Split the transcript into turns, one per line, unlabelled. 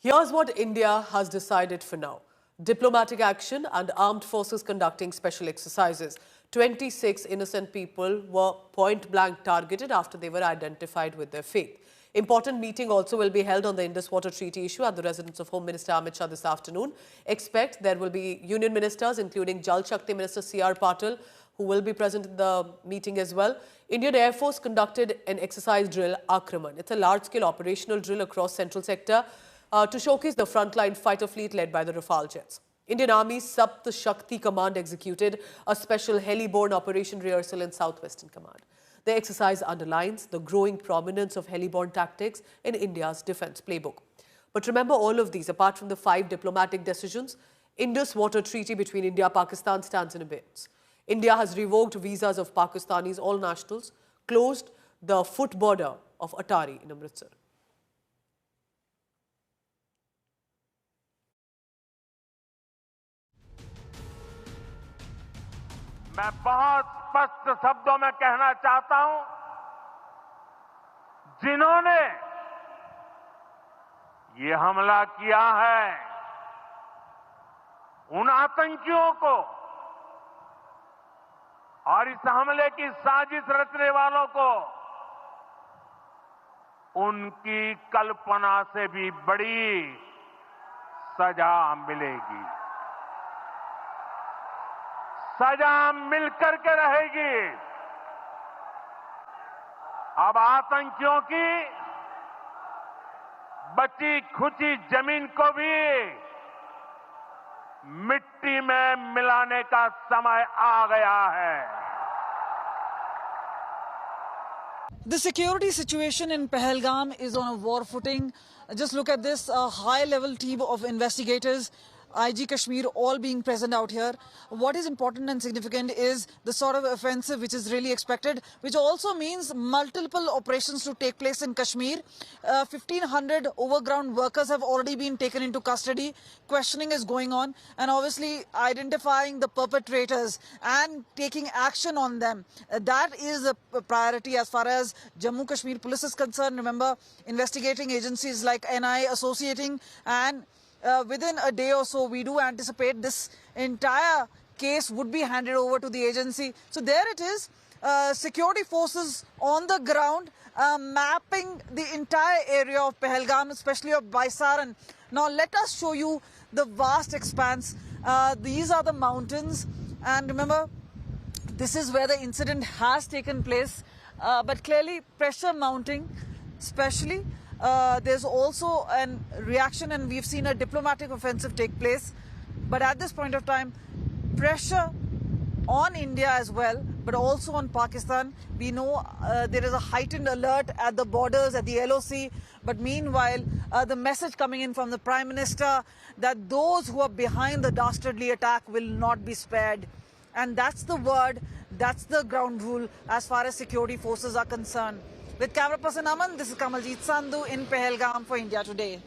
Here's what India has decided for now. Diplomatic action and armed forces conducting special exercises. 26 innocent people were point-blank targeted after they were identified with their faith. Important meeting also will be held on the Indus Water Treaty issue at the residence of Home Minister Amit Shah this afternoon. Expect there will be union ministers, including Jal Shakti Minister C.R. Patil, who will be present in the meeting as well. Indian Air Force conducted an exercise drill, Akraman. It's a large-scale operational drill across central sector to showcase the frontline fighter fleet led by the Rafale jets. Indian Army's Sapt Shakti Command executed a special heli-borne operation rehearsal in Southwestern Command. The exercise underlines the growing prominence of heli-borne tactics in India's defense playbook. But remember all of these, apart from the 5 diplomatic decisions, Indus Water Treaty between India and Pakistan stands in abeyance. India has revoked visas of Pakistanis, all nationals, closed the foot border of Atari in Amritsar.
मैं बहुत स्पष्ट शब्दों में कहना चाहता हूं, जिन्होंने ये हमला किया है, उन आतंकियों को और इस हमले की साजिश रचने वालों को उनकी कल्पना से भी बड़ी सजा मिलेगी। सजा मिलकर के रहेगी। अब आतंकियों की बची खुची जमीन को भी मिट्टी में मिलाने का समय आ गया है।
The security situation in Pahalgam is on a war footing. Just look at this, a high-level team of investigators, IG Kashmir, all being present out here. What is important and significant is the sort of offensive which is really expected, which also means multiple operations to take place in Kashmir. 1,500 overground workers have already been taken into custody. Questioning is going on, and obviously identifying the perpetrators and taking action on them. That is a priority as far as Jammu Kashmir Police is concerned. Remember, investigating agencies like NI associating, and within a day or so, we do anticipate this entire case would be handed over to the agency. So there it is, security forces on the ground mapping the entire area of Pahalgam, especially of Baisaran. Now let us show you the vast expanse. These are the mountains, and remember, this is where the incident has taken place, but clearly pressure mounting, especially. There's also a reaction, and we've seen a diplomatic offensive take place. But at this point of time, pressure on India as well, but also on Pakistan. We know there is a heightened alert at the borders, at the LOC. But meanwhile, the message coming in from the Prime Minister that those who are behind the dastardly attack will not be spared. And that's the word, that's the ground rule as far as security forces are concerned. With camera person Aman, this is Kamaljeet Sandhu in Pahalgam for India Today.